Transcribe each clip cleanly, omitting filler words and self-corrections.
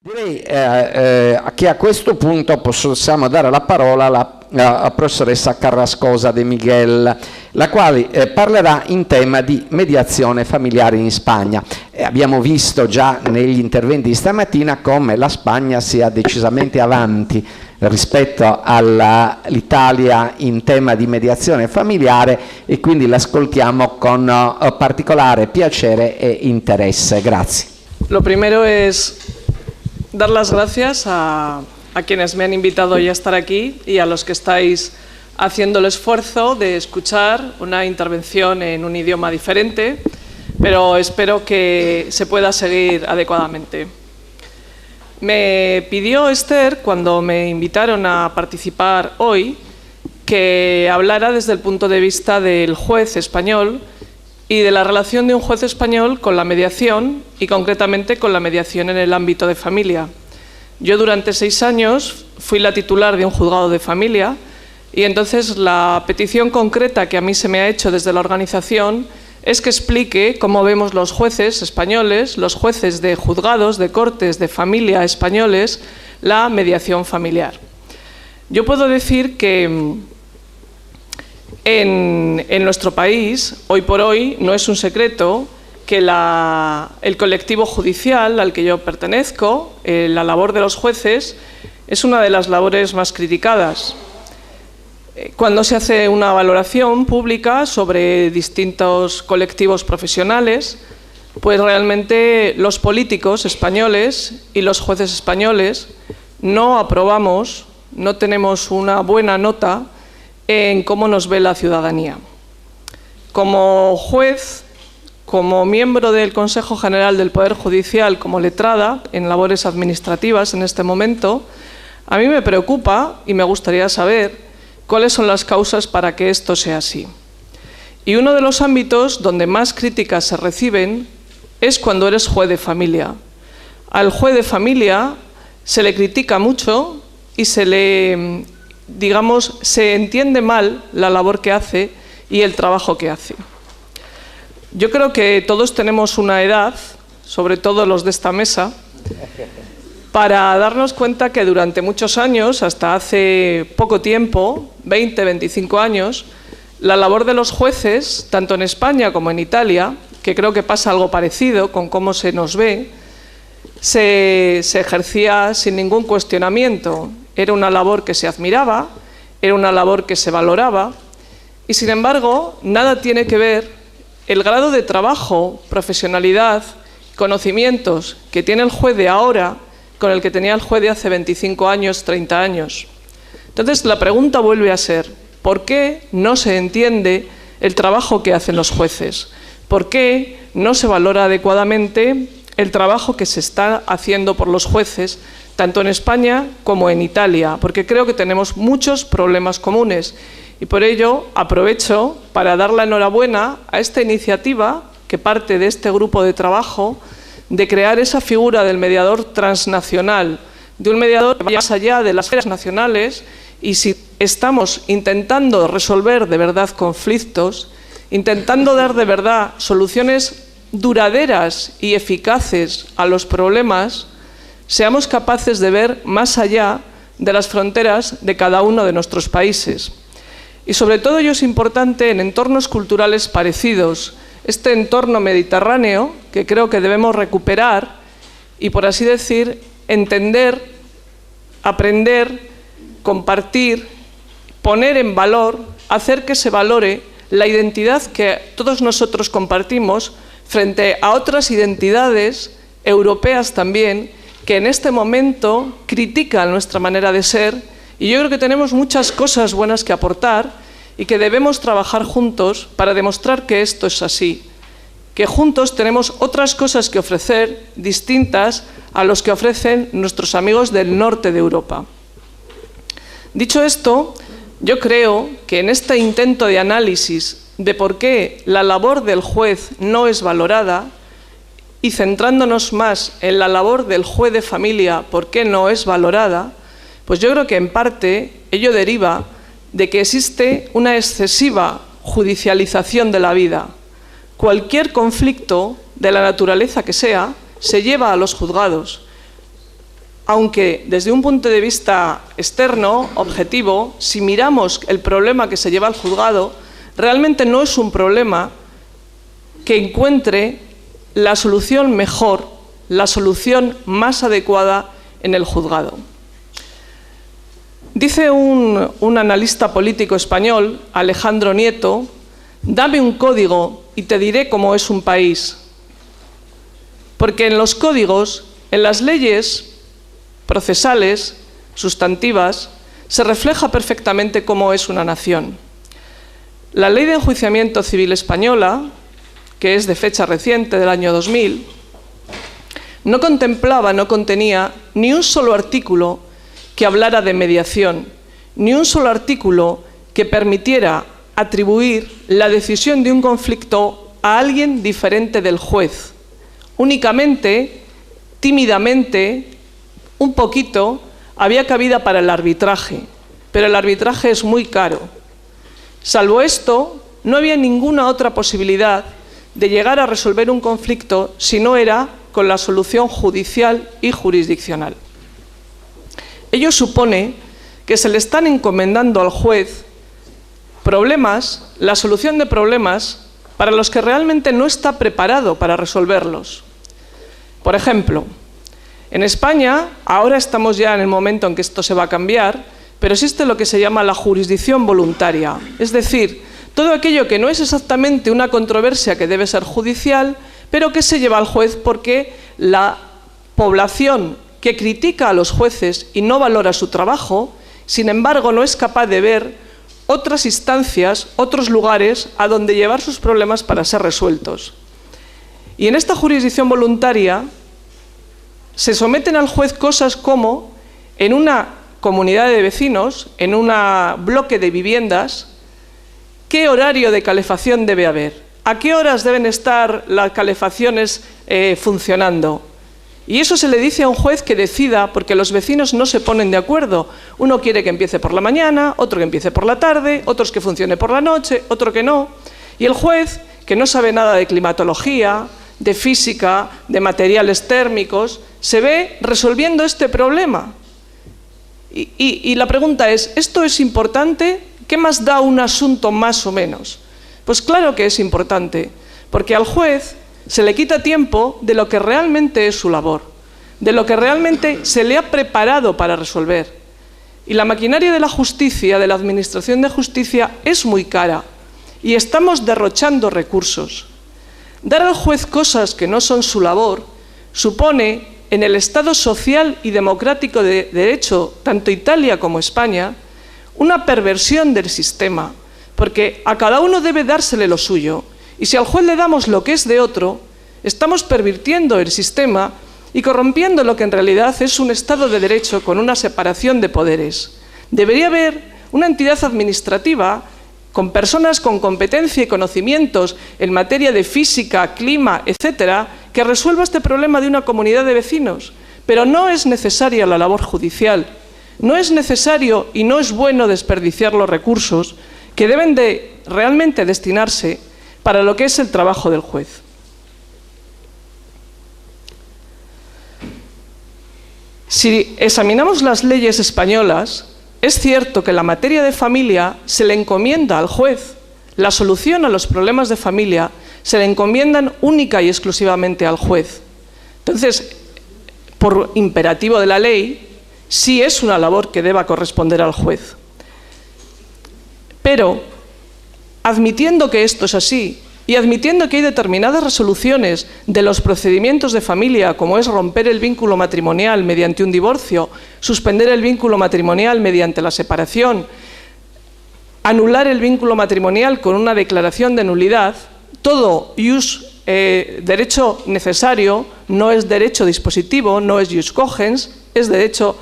Direi che a questo punto possiamo dare la parola alla professoressa Carrascosa de Miguel, la quale parlerà in tema di mediazione familiare in Spagna. Abbiamo visto già negli interventi di stamattina come la Spagna sia decisamente avanti rispetto all'Italia in tema di mediazione familiare e quindi l'ascoltiamo con particolare piacere e interesse. Grazie. Lo primero es dar las gracias a quienes me han invitado hoy a estar aquí y a los que estáis haciendo el esfuerzo de escuchar una intervención en un idioma diferente, pero espero que se pueda seguir adecuadamente. Me pidió Esther, cuando me invitaron a participar hoy, que hablara desde el punto de vista del juez español y de la relación de un juez español con la mediación y concretamente con la mediación en el ámbito de familia. Yo durante 6 años fui la titular de un juzgado de familia y entonces la petición concreta que a mí se me ha hecho desde la organización es que explique cómo vemos los jueces españoles, los jueces de juzgados, de cortes de familia españoles, la mediación familiar. Yo puedo decir que en nuestro país, hoy por hoy, no es un secreto que el colectivo judicial al que yo pertenezco, la labor de los jueces, es una de las labores más criticadas. Cuando se hace una valoración pública sobre distintos colectivos profesionales, pues realmente los políticos españoles y los jueces españoles no aprobamos, no tenemos una buena nota en cómo nos ve la ciudadanía. Como juez, como miembro del Consejo General del Poder Judicial, como letrada en labores administrativas en este momento, a mí me preocupa y me gustaría saber cuáles son las causas para que esto sea así. Y uno de los ámbitos donde más críticas se reciben es cuando eres juez de familia. Al juez de familia se le critica mucho y se entiende mal la labor que hace y el trabajo que hace. Yo creo que todos tenemos una edad, sobre todo los de esta mesa, para darnos cuenta que durante muchos años, hasta hace poco tiempo, 20, 25 años, la labor de los jueces, tanto en España como en Italia, que creo que pasa algo parecido con cómo se nos ve, se ejercía sin ningún cuestionamiento. Era una labor que se admiraba, era una labor que se valoraba y, sin embargo, nada tiene que ver el grado de trabajo, profesionalidad, conocimientos que tiene el juez de ahora con el que tenía el juez de hace 25 años, 30 años. Entonces, la pregunta vuelve a ser, ¿por qué no se entiende el trabajo que hacen los jueces? ¿Por qué no se valora adecuadamente el trabajo que se está haciendo por los jueces, tanto en España como en Italia? Porque creo que tenemos muchos problemas comunes. Y por ello aprovecho para dar la enhorabuena a esta iniciativa que parte de este grupo de trabajo de crear esa figura del mediador transnacional, de un mediador que vaya más allá de las esferas nacionales y si estamos intentando resolver de verdad conflictos, intentando dar de verdad soluciones duraderas y eficaces a los problemas, seamos capaces de ver más allá de las fronteras de cada uno de nuestros países. Y sobre todo ello es importante en entornos culturales parecidos, este entorno mediterráneo que creo que debemos recuperar y, por así decir, entender, aprender, compartir, poner en valor, hacer que se valore la identidad que todos nosotros compartimos frente a otras identidades europeas también que en este momento critican nuestra manera de ser. Y yo creo que tenemos muchas cosas buenas que aportar y que debemos trabajar juntos para demostrar que esto es así, que juntos tenemos otras cosas que ofrecer distintas a los que ofrecen nuestros amigos del norte de Europa. Dicho esto, yo creo que en este intento de análisis de por qué la labor del juez no es valorada y centrándonos más en la labor del juez de familia, por qué no es valorada, pues yo creo que en parte ello deriva de que existe una excesiva judicialización de la vida. Cualquier conflicto, de la naturaleza que sea, se lleva a los juzgados. aunque desde un punto de vista externo, objetivo, si miramos el problema que se lleva al juzgado, realmente no es un problema que encuentre la solución mejor, la solución más adecuada en el juzgado. Dice un analista político español, Alejandro Nieto, dame un código y te diré cómo es un país. Porque en los códigos, en las leyes procesales, sustantivas, se refleja perfectamente cómo es una nación. La Ley de Enjuiciamiento Civil española, que es de fecha reciente, del año 2000, no contenía ni un solo artículo que hablara de mediación, ni un solo artículo que permitiera atribuir la decisión de un conflicto a alguien diferente del juez. Únicamente, tímidamente, un poquito, había cabida para el arbitraje, pero el arbitraje es muy caro. Salvo esto, no había ninguna otra posibilidad de llegar a resolver un conflicto si no era con la solución judicial y jurisdiccional. Ello supone que se le están encomendando al juez problemas, la solución de problemas para los que realmente no está preparado para resolverlos. Por ejemplo, en España, ahora estamos ya en el momento en que esto se va a cambiar, pero existe lo que se llama la jurisdicción voluntaria, es decir, todo aquello que no es exactamente una controversia que debe ser judicial, pero que se lleva al juez porque la población que critica a los jueces y no valora su trabajo, sin embargo, no es capaz de ver otras instancias, otros lugares a donde llevar sus problemas para ser resueltos. Y en esta jurisdicción voluntaria se someten al juez cosas como, en una comunidad de vecinos, en un bloque de viviendas, ¿qué horario de calefacción debe haber? ¿A qué horas deben estar las calefacciones funcionando? Y eso se le dice a un juez que decida, porque los vecinos no se ponen de acuerdo. Uno quiere que empiece por la mañana, otro que empiece por la tarde, otros que funcione por la noche, otro que no. Y el juez, que no sabe nada de climatología, de física, de materiales térmicos, se ve resolviendo este problema. Y la pregunta es, ¿esto es importante? ¿Qué más da un asunto más o menos? Pues claro que es importante, porque al juez se le quita tiempo de lo que realmente es su labor, de lo que realmente se le ha preparado para resolver. Y la maquinaria de la justicia, de la administración de justicia, es muy cara y estamos derrochando recursos. Dar al juez cosas que no son su labor supone, en el Estado social y democrático de derecho, tanto Italia como España, una perversión del sistema, porque a cada uno debe dársele lo suyo. Y si al juez le damos lo que es de otro, estamos pervirtiendo el sistema y corrompiendo lo que en realidad es un Estado de Derecho con una separación de poderes. Debería haber una entidad administrativa con personas con competencia y conocimientos en materia de física, clima, etcétera, que resuelva este problema de una comunidad de vecinos. Pero no es necesaria la labor judicial, no es necesario y no es bueno desperdiciar los recursos que deben de realmente destinarse para lo que es el trabajo del juez. Si examinamos las leyes españolas, es cierto que la materia de familia se le encomienda al juez. La solución a los problemas de familia se le encomiendan única y exclusivamente al juez. Entonces, por imperativo de la ley, sí es una labor que deba corresponder al juez. Pero, admitiendo que esto es así, y admitiendo que hay determinadas resoluciones de los procedimientos de familia, como es romper el vínculo matrimonial mediante un divorcio, suspender el vínculo matrimonial mediante la separación, anular el vínculo matrimonial con una declaración de nulidad, todo derecho necesario, no es derecho dispositivo, no es ius cogens, es derecho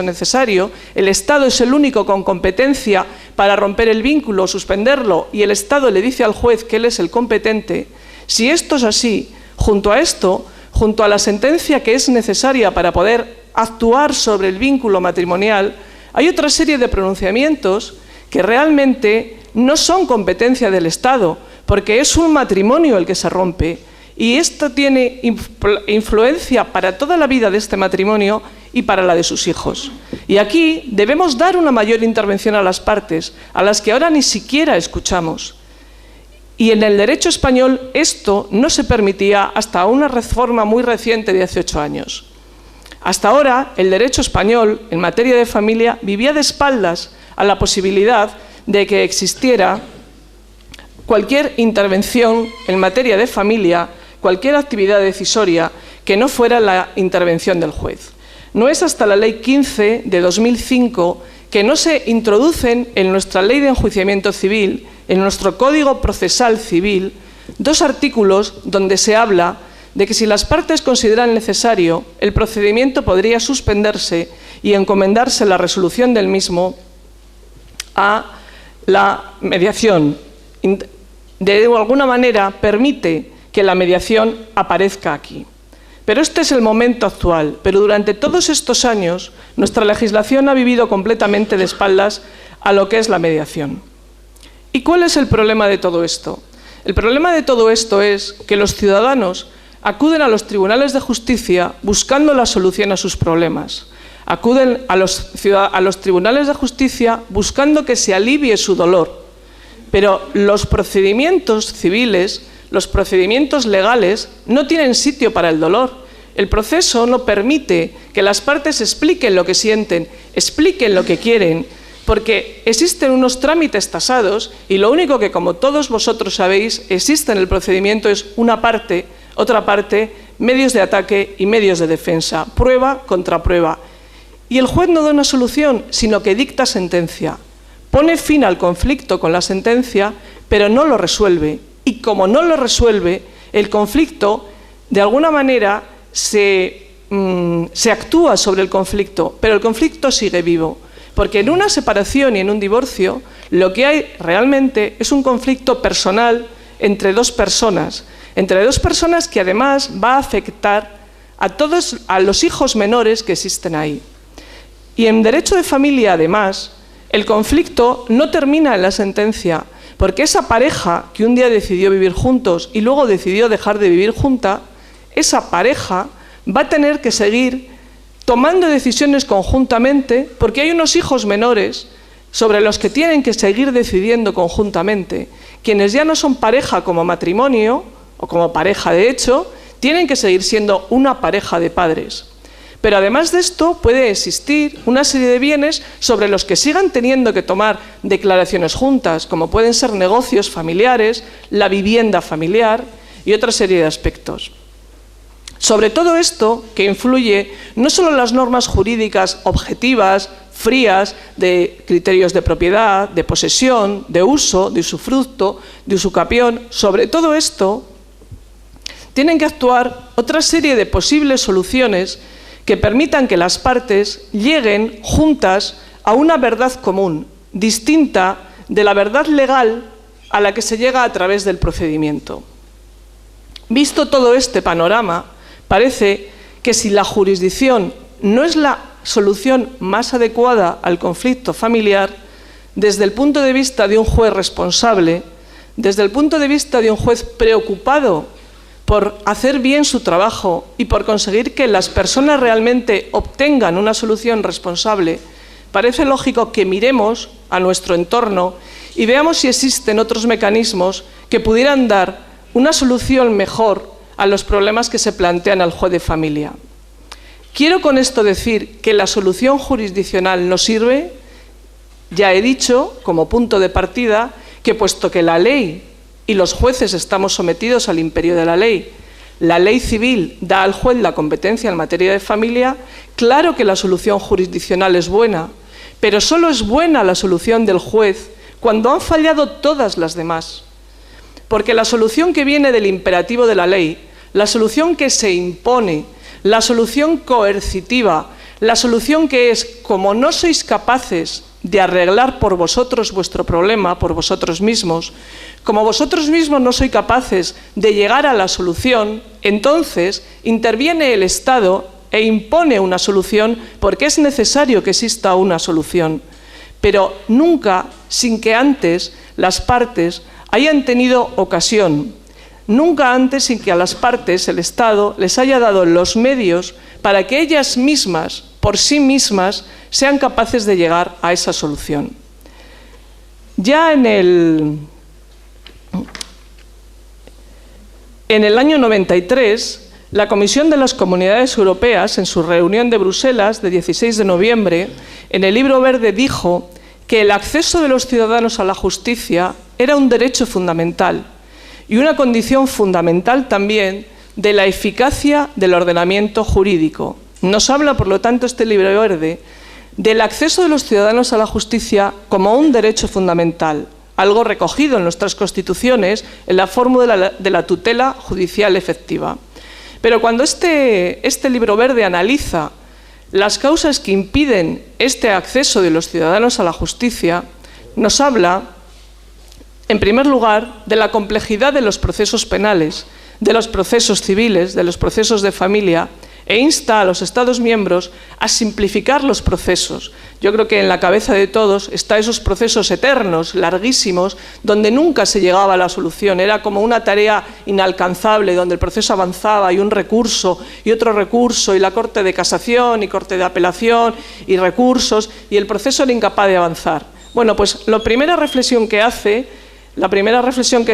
necesario. El Estado es el único con competencia para romper el vínculo, suspenderlo, y el Estado le dice al juez que él es el competente. Si esto es así, junto a esto, junto a la sentencia que es necesaria para poder actuar sobre el vínculo matrimonial, hay otra serie de pronunciamientos que realmente no son competencia del Estado, porque es un matrimonio el que se rompe, y esto tiene influencia para toda la vida de este matrimonio y para la de sus hijos. Y aquí debemos dar una mayor intervención a las partes, a las que ahora ni siquiera escuchamos. Y en el derecho español esto no se permitía hasta una reforma muy reciente de hace 8 años. Hasta ahora, el derecho español, en materia de familia, vivía de espaldas a la posibilidad de que existiera cualquier intervención en materia de familia, cualquier actividad decisoria que no fuera la intervención del juez. No es hasta la Ley 15 de 2005 que no se introducen en nuestra Ley de Enjuiciamiento Civil, en nuestro Código Procesal Civil, 2 artículos donde se habla de que si las partes consideran necesario, el procedimiento podría suspenderse y encomendarse la resolución del mismo a la mediación. De alguna manera permite que la mediación aparezca aquí. Pero este es el momento actual, pero durante todos estos años nuestra legislación ha vivido completamente de espaldas a lo que es la mediación. ¿Y cuál es el problema de todo esto? El problema de todo esto es que los ciudadanos acuden a los tribunales de justicia buscando la solución a sus problemas. Acuden a los tribunales de justicia buscando que se alivie su dolor. Pero los procedimientos civiles, los procedimientos legales, no tienen sitio para el dolor. El proceso no permite que las partes expliquen lo que sienten, expliquen lo que quieren, porque existen unos trámites tasados y lo único que, como todos vosotros sabéis, existe en el procedimiento es una parte, otra parte, medios de ataque y medios de defensa, prueba contra prueba. Y el juez no da una solución, sino que dicta sentencia. Pone fin al conflicto con la sentencia, pero no lo resuelve. Y como no lo resuelve, el conflicto, de alguna manera, se actúa sobre el conflicto, pero el conflicto sigue vivo. Porque en una separación y en un divorcio, lo que hay realmente es un conflicto personal entre 2 personas. Entre 2 personas que además va a afectar a los hijos menores que existen ahí. Y en derecho de familia, además, el conflicto no termina en la sentencia, porque esa pareja que un día decidió vivir juntos y luego decidió dejar de vivir junta, esa pareja va a tener que seguir tomando decisiones conjuntamente, porque hay unos hijos menores sobre los que tienen que seguir decidiendo conjuntamente. Quienes ya no son pareja como matrimonio, o como pareja de hecho, tienen que seguir siendo una pareja de padres. Pero además de esto puede existir una serie de bienes sobre los que sigan teniendo que tomar declaraciones juntas, como pueden ser negocios familiares, la vivienda familiar y otra serie de aspectos. Sobre todo esto que influye no solo las normas jurídicas objetivas, frías, de criterios de propiedad, de posesión, de uso, de usufructo, de usucapión, sobre todo esto tienen que actuar otra serie de posibles soluciones que permitan que las partes lleguen juntas a una verdad común, distinta de la verdad legal a la que se llega a través del procedimiento. Visto todo este panorama, parece que si la jurisdicción no es la solución más adecuada al conflicto familiar, desde el punto de vista de un juez responsable, desde el punto de vista de un juez preocupado por hacer bien su trabajo y por conseguir que las personas realmente obtengan una solución responsable, parece lógico que miremos a nuestro entorno y veamos si existen otros mecanismos que pudieran dar una solución mejor a los problemas que se plantean al juez de familia. Quiero con esto decir que la solución jurisdiccional no sirve. Ya he dicho, como punto de partida, que puesto que la ley y los jueces estamos sometidos al imperio de la ley civil da al juez la competencia en materia de familia, claro que la solución jurisdiccional es buena, pero solo es buena la solución del juez cuando han fallado todas las demás. Porque la solución que viene del imperativo de la ley, la solución que se impone, la solución coercitiva, la solución que es, como no sois capaces de arreglar por vosotros vuestro problema, por vosotros mismos, como vosotros mismos no sois capaces de llegar a la solución, entonces interviene el Estado e impone una solución porque es necesario que exista una solución, pero nunca sin que antes las partes hayan tenido ocasión nunca antes sin que a las partes el Estado les haya dado los medios para que ellas mismas, por sí mismas, sean capaces de llegar a esa solución. Ya en el año 93, la Comisión de las Comunidades Europeas, en su reunión de Bruselas de 16 de noviembre, en el Libro Verde dijo que el acceso de los ciudadanos a la justicia era un derecho fundamental y una condición fundamental también de la eficacia del ordenamiento jurídico. Nos habla, por lo tanto, este Libro Verde del acceso de los ciudadanos a la justicia como un derecho fundamental, algo recogido en nuestras constituciones en la fórmula de la tutela judicial efectiva. Pero cuando este Libro Verde analiza las causas que impiden este acceso de los ciudadanos a la justicia, nos habla, en primer lugar, de la complejidad de los procesos penales, de los procesos civiles, de los procesos de familia, e insta a los Estados miembros a simplificar los procesos. Yo creo que en la cabeza de todos están esos procesos eternos, larguísimos, donde nunca se llegaba a la solución. Era como una tarea inalcanzable, donde el proceso avanzaba y un recurso y otro recurso y la Corte de Casación y Corte de Apelación y recursos, y el proceso era incapaz de avanzar. Bueno, pues la primera reflexión que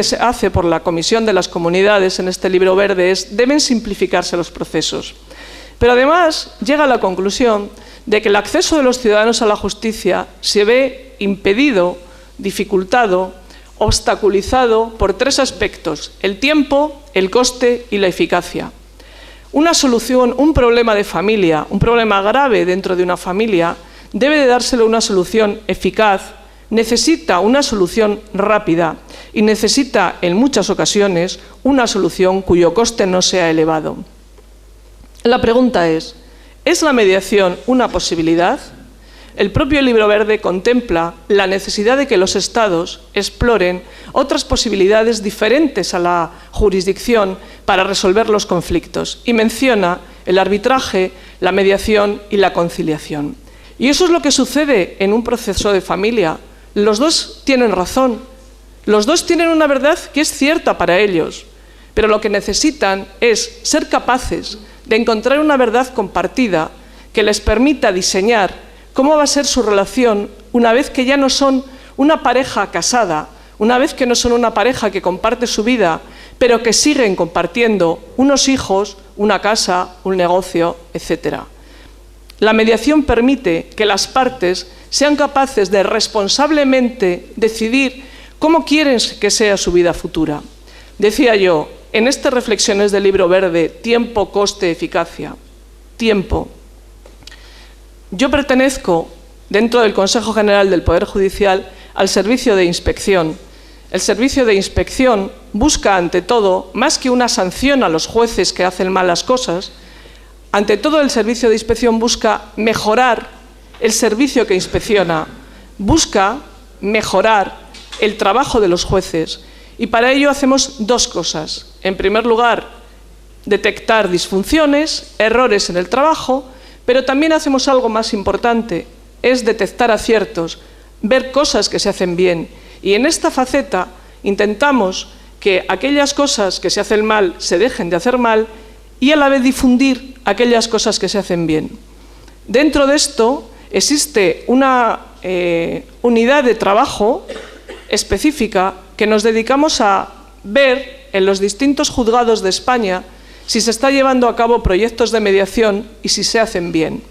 se hace por la Comisión de las Comunidades en este Libro Verde es: deben simplificarse los procesos. Pero además llega a la conclusión de que el acceso de los ciudadanos a la justicia se ve impedido, dificultado, obstaculizado por tres aspectos: el tiempo, el coste y la eficacia. Una solución, un problema de familia, un problema grave dentro de una familia, debe de dársele una solución eficaz, necesita una solución rápida y necesita, en muchas ocasiones, una solución cuyo coste no sea elevado. La pregunta ¿es la mediación una posibilidad? El propio Libro Verde contempla la necesidad de que los Estados exploren otras posibilidades diferentes a la jurisdicción para resolver los conflictos y menciona el arbitraje, la mediación y la conciliación. Y eso es lo que sucede en un proceso de familia. Los dos tienen razón, los dos tienen una verdad que es cierta para ellos, pero lo que necesitan es ser capaces de encontrar una verdad compartida que les permita diseñar cómo va a ser su relación una vez que ya no son una pareja casada, una vez que no son una pareja que comparte su vida, pero que siguen compartiendo unos hijos, una casa, un negocio, etc. La mediación permite que las partes sean capaces de responsablemente decidir cómo quieren que sea su vida futura. Decía yo, en estas reflexiones del Libro Verde, tiempo, coste, eficacia. Tiempo. Yo pertenezco, dentro del Consejo General del Poder Judicial, al Servicio de Inspección. El Servicio de Inspección busca, ante todo, más que una sanción a los jueces que hacen malas cosas, ante todo el Servicio de Inspección busca mejorar el servicio que inspecciona, busca mejorar el trabajo de los jueces. Y para ello hacemos dos cosas. En primer lugar, detectar disfunciones, errores en el trabajo, pero también hacemos algo más importante, es detectar aciertos, ver cosas que se hacen bien. Y en esta faceta intentamos que aquellas cosas que se hacen mal se dejen de hacer mal y a la vez difundir aquellas cosas que se hacen bien. Dentro de esto existe una unidad de trabajo específica que nos dedicamos a ver en los distintos juzgados de España si se está llevando a cabo proyectos de mediación y si se hacen bien.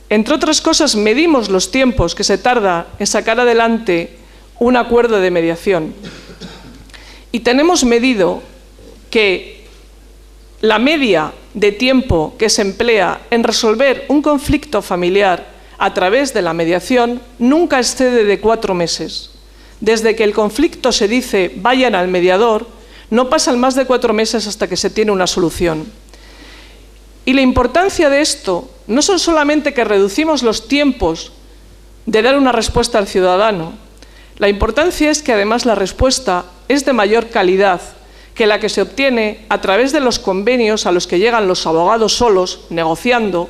Entre otras cosas, medimos los tiempos que se tarda en sacar adelante un acuerdo de mediación. Y tenemos medido que la media de tiempo que se emplea en resolver un conflicto familiar a través de la mediación nunca excede de 4 meses. Desde que el conflicto se dice vayan al mediador, no pasan más de 4 meses hasta que se tiene una solución. Y la importancia de esto no son solamente que reducimos los tiempos de dar una respuesta al ciudadano, la importancia es que además la respuesta es de mayor calidad que la que se obtiene a través de los convenios a los que llegan los abogados solos negociando,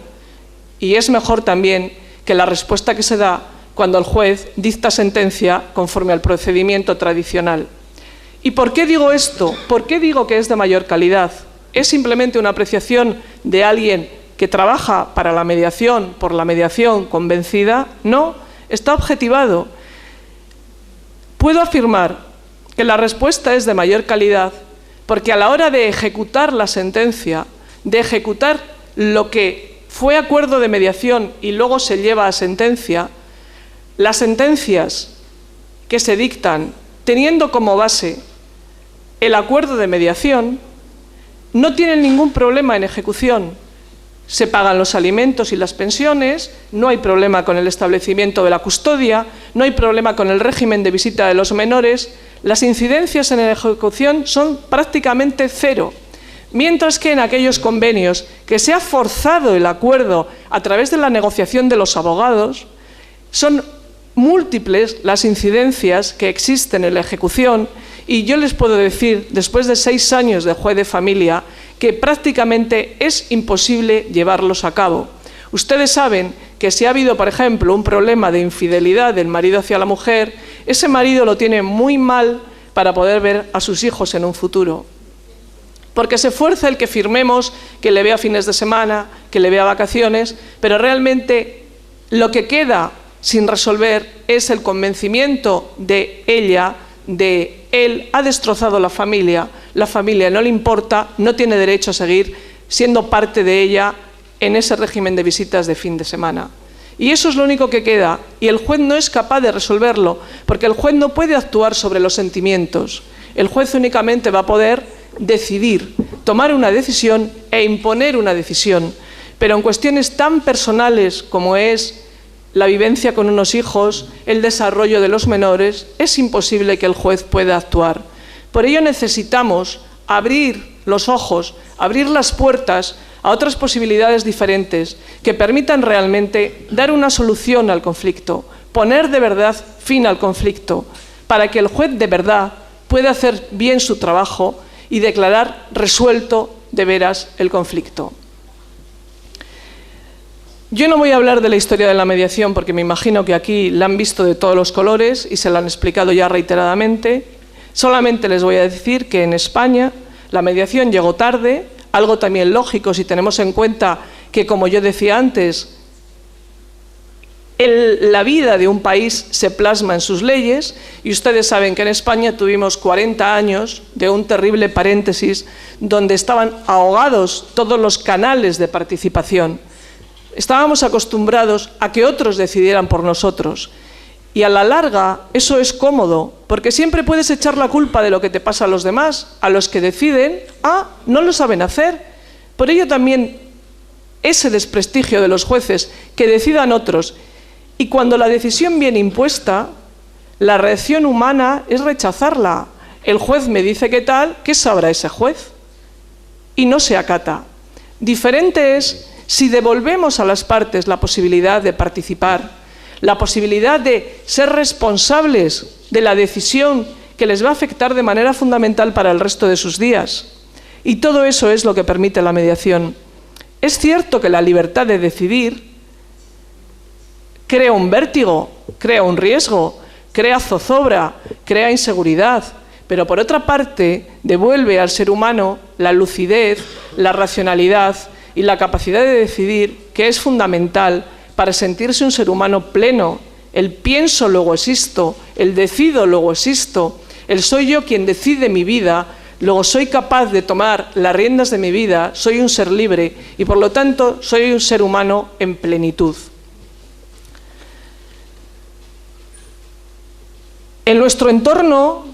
y es mejor también que la respuesta que se da cuando el juez dicta sentencia conforme al procedimiento tradicional. ¿Y por qué digo esto? ¿Por qué digo que es de mayor calidad? ¿Es simplemente una apreciación de alguien que trabaja para la mediación, por la mediación convencida? No, está objetivado. Puedo afirmar que la respuesta es de mayor calidad porque a la hora de ejecutar la sentencia, de ejecutar lo que fue acuerdo de mediación y luego se lleva a sentencia, las sentencias que se dictan teniendo como base el acuerdo de mediación no tienen ningún problema en ejecución. Se pagan los alimentos y las pensiones, no hay problema con el establecimiento de la custodia, no hay problema con el régimen de visita de los menores, las incidencias en la ejecución son prácticamente cero, mientras que en aquellos convenios que se ha forzado el acuerdo a través de la negociación de los abogados, son múltiples las incidencias que existen en la ejecución y yo les puedo decir, después de 6 años de juez de familia, que prácticamente es imposible llevarlos a cabo. Ustedes saben que si ha habido, por ejemplo, un problema de infidelidad del marido hacia la mujer, ese marido lo tiene muy mal para poder ver a sus hijos en un futuro. Porque se fuerza el que firmemos, que le vea fines de semana, que le vea vacaciones, pero realmente lo que queda sin resolver es el convencimiento de ella, de él, ha destrozado la familia no le importa, no tiene derecho a seguir siendo parte de ella en ese régimen de visitas de fin de semana. Y eso es lo único que queda, y el juez no es capaz de resolverlo, porque el juez no puede actuar sobre los sentimientos. El juez únicamente va a poder decidir, tomar una decisión e imponer una decisión, pero en cuestiones tan personales como es la vivencia con unos hijos, el desarrollo de los menores, es imposible que el juez pueda actuar. Por ello necesitamos abrir los ojos, abrir las puertas a otras posibilidades diferentes que permitan realmente dar una solución al conflicto, poner de verdad fin al conflicto, para que el juez de verdad pueda hacer bien su trabajo y declarar resuelto de veras el conflicto. Yo no voy a hablar de la historia de la mediación porque me imagino que aquí la han visto de todos los colores y se la han explicado ya reiteradamente. Solamente les voy a decir que en España la mediación llegó tarde, algo también lógico si tenemos en cuenta que, como yo decía antes, la vida de un país se plasma en sus leyes y ustedes saben que en España tuvimos 40 años de un terrible paréntesis donde estaban ahogados todos los canales de participación. Estábamos acostumbrados a que otros decidieran por nosotros. Y a la larga eso es cómodo, porque siempre puedes echar la culpa de lo que te pasa a los demás, a los que deciden, no lo saben hacer. Por ello también ese desprestigio de los jueces, que decidan otros. Y cuando la decisión viene impuesta, la reacción humana es rechazarla. El juez me dice qué tal, ¿qué sabrá ese juez? Y no se acata. Diferente es si devolvemos a las partes la posibilidad de participar, la posibilidad de ser responsables de la decisión que les va a afectar de manera fundamental para el resto de sus días. Y todo eso es lo que permite la mediación. Es cierto que la libertad de decidir crea un vértigo, crea un riesgo, crea zozobra, crea inseguridad, pero por otra parte devuelve al ser humano la lucidez, la racionalidad y la capacidad de decidir, que es fundamental para sentirse un ser humano pleno. El pienso, luego existo, el decido, luego existo, el soy yo quien decide mi vida, luego soy capaz de tomar las riendas de mi vida, soy un ser libre y por lo tanto soy un ser humano en plenitud. En nuestro entorno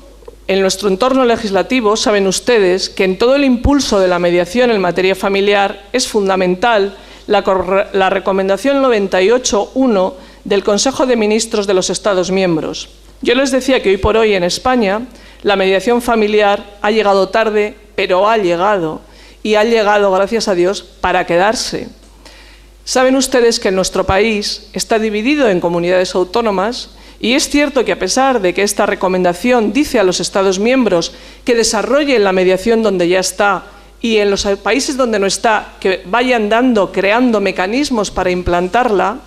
legislativo, saben ustedes que en todo el impulso de la mediación en materia familiar es fundamental la recomendación 98.1 del Consejo de Ministros de los Estados miembros. Yo les decía que hoy por hoy en España la mediación familiar ha llegado tarde, pero ha llegado, y ha llegado, gracias a Dios, para quedarse. Saben ustedes que nuestro país está dividido en comunidades autónomas y es cierto que a pesar de que esta recomendación dice a los Estados miembros que desarrollen la mediación donde ya está y en los países donde no está, que vayan creando mecanismos para implantarla,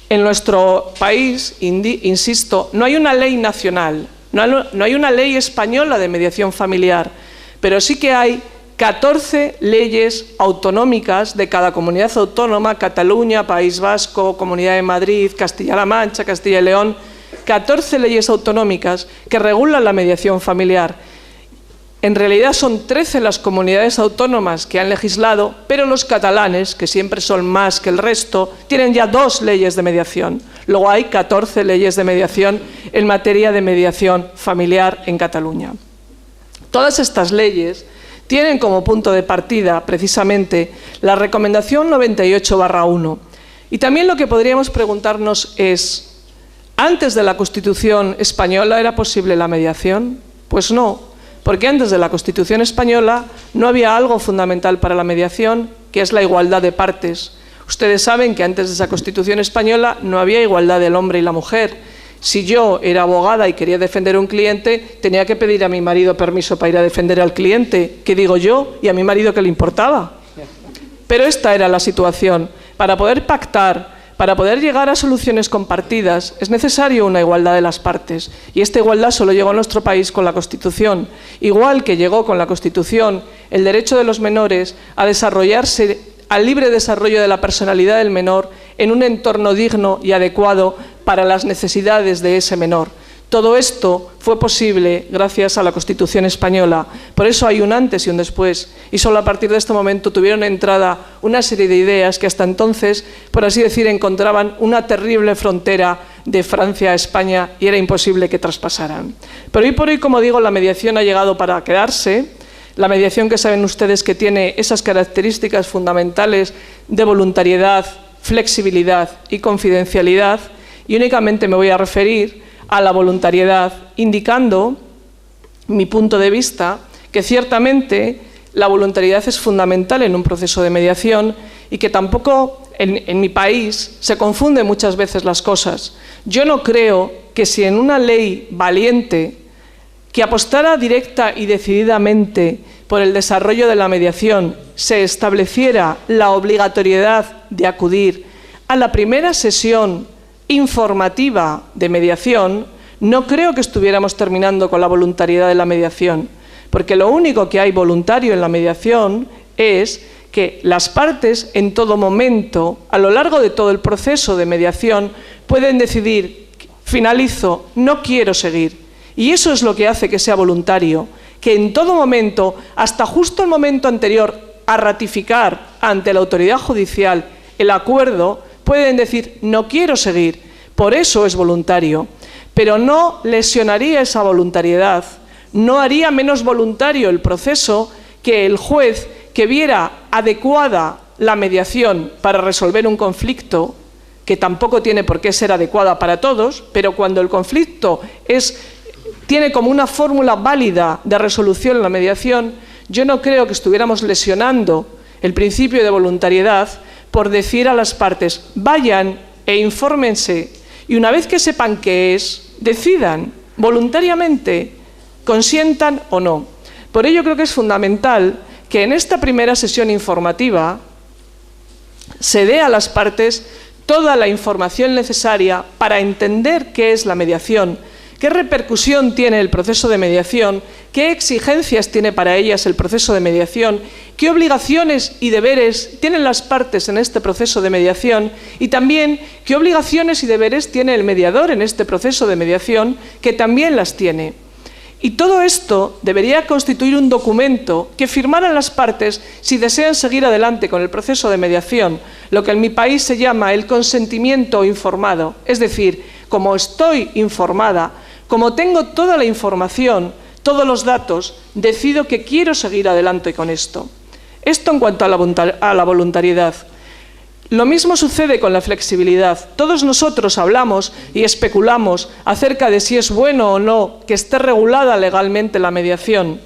en nuestro país, insisto, no hay una ley nacional, No hay una ley española de mediación familiar, pero sí que hay 14 leyes autonómicas de cada comunidad autónoma: Cataluña, País Vasco, Comunidad de Madrid, Castilla-La Mancha, Castilla y León. 14 leyes autonómicas que regulan la mediación familiar. En realidad son 13 las comunidades autónomas que han legislado, pero los catalanes, que siempre son más que el resto, tienen ya 2 leyes de mediación. Luego hay 14 leyes de mediación en materia de mediación familiar en Cataluña. Todas estas leyes tienen como punto de partida, precisamente, la Recomendación 98/1. Y también lo que podríamos preguntarnos es: ¿antes de la Constitución española era posible la mediación? Pues no, porque antes de la Constitución española no había algo fundamental para la mediación, que es la igualdad de partes. Ustedes saben que antes de esa Constitución española no había igualdad del hombre y la mujer. Si yo era abogada y quería defender a un cliente, tenía que pedir a mi marido permiso para ir a defender al cliente. ¿Qué digo yo? ¿Y a mi marido qué le importaba? Pero esta era la situación. Para poder pactar, para poder llegar a soluciones compartidas, es necesario una igualdad de las partes. Y esta igualdad solo llegó a nuestro país con la Constitución. Igual que llegó con la Constitución el derecho de los menores a desarrollarse, al libre desarrollo de la personalidad del menor en un entorno digno y adecuado para las necesidades de ese menor. Todo esto fue posible gracias a la Constitución española. Por eso hay un antes y un después. Y solo a partir de este momento tuvieron entrada una serie de ideas que hasta entonces, por así decir, encontraban una terrible frontera de Francia a España y era imposible que traspasaran. Pero hoy por hoy, como digo, la mediación ha llegado para quedarse. La mediación, que saben ustedes que tiene esas características fundamentales de voluntariedad, flexibilidad y confidencialidad. Y únicamente me voy a referir a la voluntariedad, indicando mi punto de vista, que ciertamente la voluntariedad es fundamental en un proceso de mediación y que tampoco en mi país se confunden muchas veces las cosas. Yo no creo que si en una ley valiente que apostara directa y decididamente por el desarrollo de la mediación se estableciera la obligatoriedad de acudir a la primera sesión informativa de mediación, no creo que estuviéramos terminando con la voluntariedad de la mediación, porque lo único que hay voluntario en la mediación es que las partes en todo momento, a lo largo de todo el proceso de mediación, pueden decidir: finalizo, no quiero seguir. Y eso es lo que hace que sea voluntario, que en todo momento, hasta justo el momento anterior a ratificar ante la autoridad judicial el acuerdo, pueden decir: no quiero seguir. Por eso es voluntario. Pero no lesionaría esa voluntariedad, no haría menos voluntario el proceso que el juez, que viera adecuada la mediación para resolver un conflicto, que tampoco tiene por qué ser adecuada para todos, pero cuando el conflicto tiene como una fórmula válida de resolución en la mediación, yo no creo que estuviéramos lesionando el principio de voluntariedad por decir a las partes: vayan e infórmense, y una vez que sepan qué es, decidan voluntariamente, consientan o no. Por ello creo que es fundamental que en esta primera sesión informativa se dé a las partes toda la información necesaria para entender qué es la mediación, qué repercusión tiene el proceso de mediación, qué exigencias tiene para ellas el proceso de mediación, qué obligaciones y deberes tienen las partes en este proceso de mediación y también qué obligaciones y deberes tiene el mediador en este proceso de mediación, que también las tiene. Y todo esto debería constituir un documento que firmaran las partes si desean seguir adelante con el proceso de mediación, lo que en mi país se llama el consentimiento informado. Es decir, como estoy informada, como tengo toda la información, todos los datos, decido que quiero seguir adelante con esto. Esto en cuanto a la voluntariedad. Lo mismo sucede con la flexibilidad. Todos nosotros hablamos y especulamos acerca de si es bueno o no que esté regulada legalmente la mediación.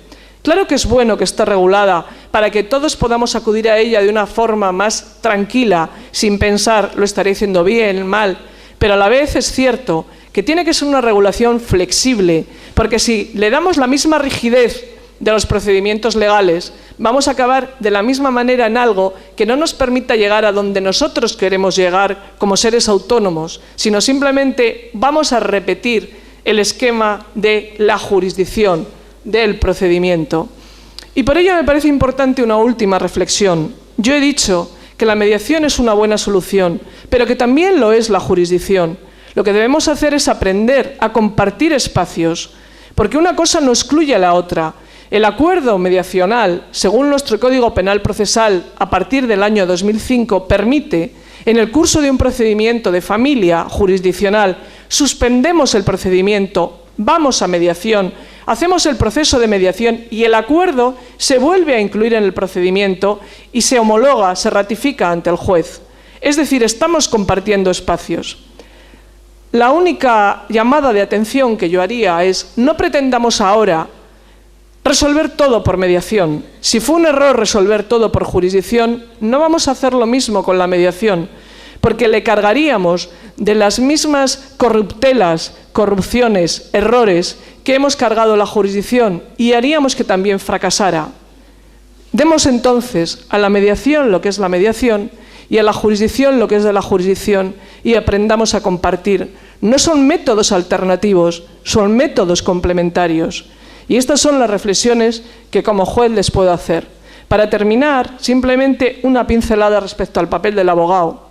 Claro que es bueno que esté regulada para que todos podamos acudir a ella de una forma más tranquila, sin pensar: lo estaré haciendo bien, mal. Pero a la vez es cierto que tiene que ser una regulación flexible, porque si le damos la misma rigidez de los procedimientos legales, vamos a acabar de la misma manera en algo que no nos permita llegar a donde nosotros queremos llegar como seres autónomos, sino simplemente vamos a repetir el esquema de la jurisdicción, del procedimiento. Y por ello me parece importante una última reflexión. Yo he dicho que la mediación es una buena solución, pero que también lo es la jurisdicción. Lo que debemos hacer es aprender a compartir espacios, porque una cosa no excluye a la otra. El acuerdo mediacional, según nuestro Código Penal Procesal, a partir del año 2005, permite, en el curso de un procedimiento de familia jurisdiccional, suspendemos el procedimiento, vamos a mediación, hacemos el proceso de mediación y el acuerdo se vuelve a incluir en el procedimiento y se homologa, se ratifica ante el juez. Es decir, estamos compartiendo espacios. La única llamada de atención que yo haría es: no pretendamos ahora resolver todo por mediación. Si fue un error resolver todo por jurisdicción, no vamos a hacer lo mismo con la mediación, porque le cargaríamos de las mismas corruptelas, corrupciones, errores que hemos cargado la jurisdicción y haríamos que también fracasara. Demos entonces a la mediación lo que es la mediación y a la jurisdicción lo que es de la jurisdicción y aprendamos a compartir. No son métodos alternativos, son métodos complementarios. Y estas son las reflexiones que como juez les puedo hacer. Para terminar, simplemente una pincelada respecto al papel del abogado.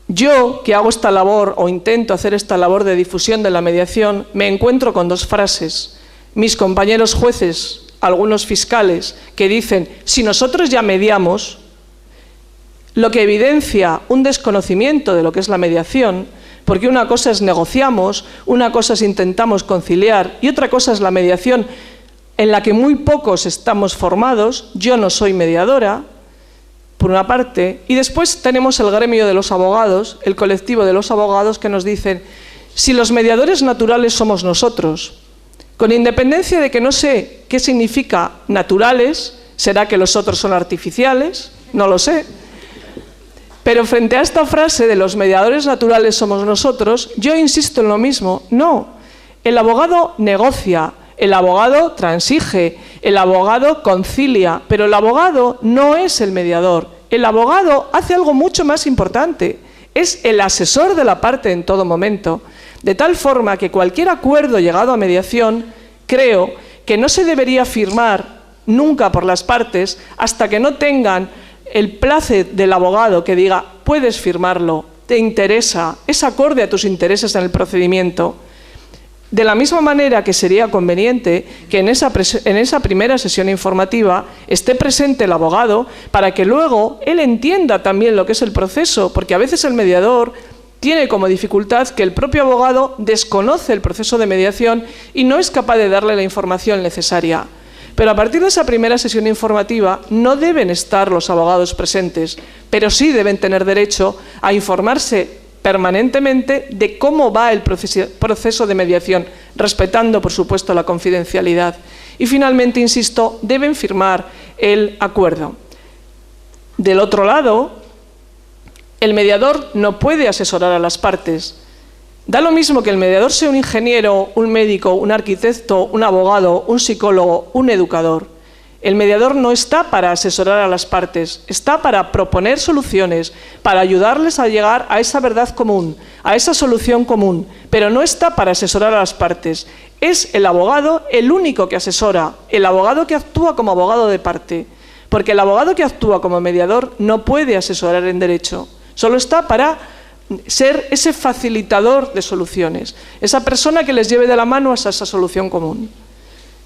Yo, que hago esta labor o intento hacer esta labor de difusión de la mediación, me encuentro con dos frases. Mis compañeros jueces, algunos fiscales, que dicen: si nosotros ya mediamos, lo que evidencia un desconocimiento de lo que es la mediación, porque una cosa es negociamos, una cosa es intentamos conciliar y otra cosa es la mediación en la que muy pocos estamos formados. Yo no soy mediadora, por una parte, y después tenemos el gremio de los abogados, el colectivo de los abogados, que nos dicen: si los mediadores naturales somos nosotros, con independencia de que no sé qué significa naturales, ¿será que los otros son artificiales? No lo sé. Pero frente a esta frase de los mediadores naturales somos nosotros, yo insisto en lo mismo. No, el abogado negocia, el abogado transige, el abogado concilia, pero el abogado no es el mediador. El abogado hace algo mucho más importante, es el asesor de la parte en todo momento, de tal forma que cualquier acuerdo llegado a mediación, creo que no se debería firmar nunca por las partes hasta que no tengan el place del abogado que diga: puedes firmarlo, te interesa, es acorde a tus intereses en el procedimiento. De la misma manera que sería conveniente que en esa primera sesión informativa esté presente el abogado para que luego él entienda también lo que es el proceso, porque a veces el mediador tiene como dificultad que el propio abogado desconoce el proceso de mediación y no es capaz de darle la información necesaria. Pero a partir de esa primera sesión informativa no deben estar los abogados presentes, pero sí deben tener derecho a informarse permanentemente de cómo va el proceso de mediación, respetando, por supuesto, la confidencialidad. Y finalmente, insisto, deben firmar el acuerdo. Del otro lado, el mediador no puede asesorar a las partes. Da lo mismo que el mediador sea un ingeniero, un médico, un arquitecto, un abogado, un psicólogo, un educador. El mediador no está para asesorar a las partes, está para proponer soluciones, para ayudarles a llegar a esa verdad común, a esa solución común, pero no está para asesorar a las partes. Es el abogado el único que asesora, el abogado que actúa como abogado de parte, porque el abogado que actúa como mediador no puede asesorar en derecho, solo está para ser ese facilitador de soluciones, esa persona que les lleve de la mano a esa solución común.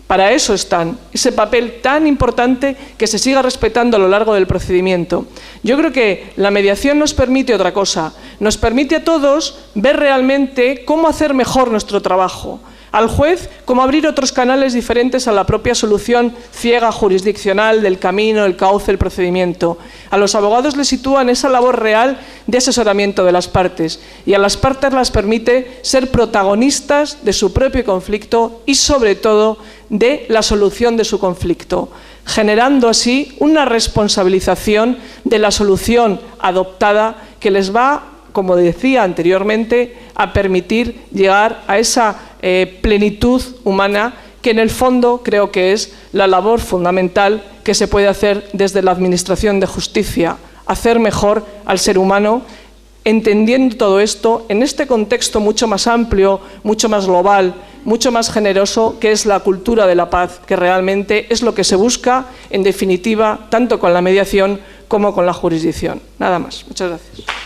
Para eso están, ese papel tan importante que se siga respetando a lo largo del procedimiento. Yo creo que la mediación nos permite otra cosa, nos permite a todos ver realmente cómo hacer mejor nuestro trabajo. Al juez, cómo abrir otros canales diferentes a la propia solución ciega jurisdiccional del camino, el cauce, el procedimiento. A los abogados les sitúan esa labor real de asesoramiento de las partes y a las partes las permite ser protagonistas de su propio conflicto y sobre todo de la solución de su conflicto, generando así una responsabilización de la solución adoptada que les va, como decía anteriormente, a permitir llegar a esa plenitud humana que en el fondo creo que es la labor fundamental que se puede hacer desde la Administración de Justicia, hacer mejor al ser humano entendiendo todo esto en este contexto mucho más amplio, mucho más global, mucho más generoso, que es la cultura de la paz, que realmente es lo que se busca, en definitiva, tanto con la mediación como con la jurisdicción. Nada más. Muchas gracias.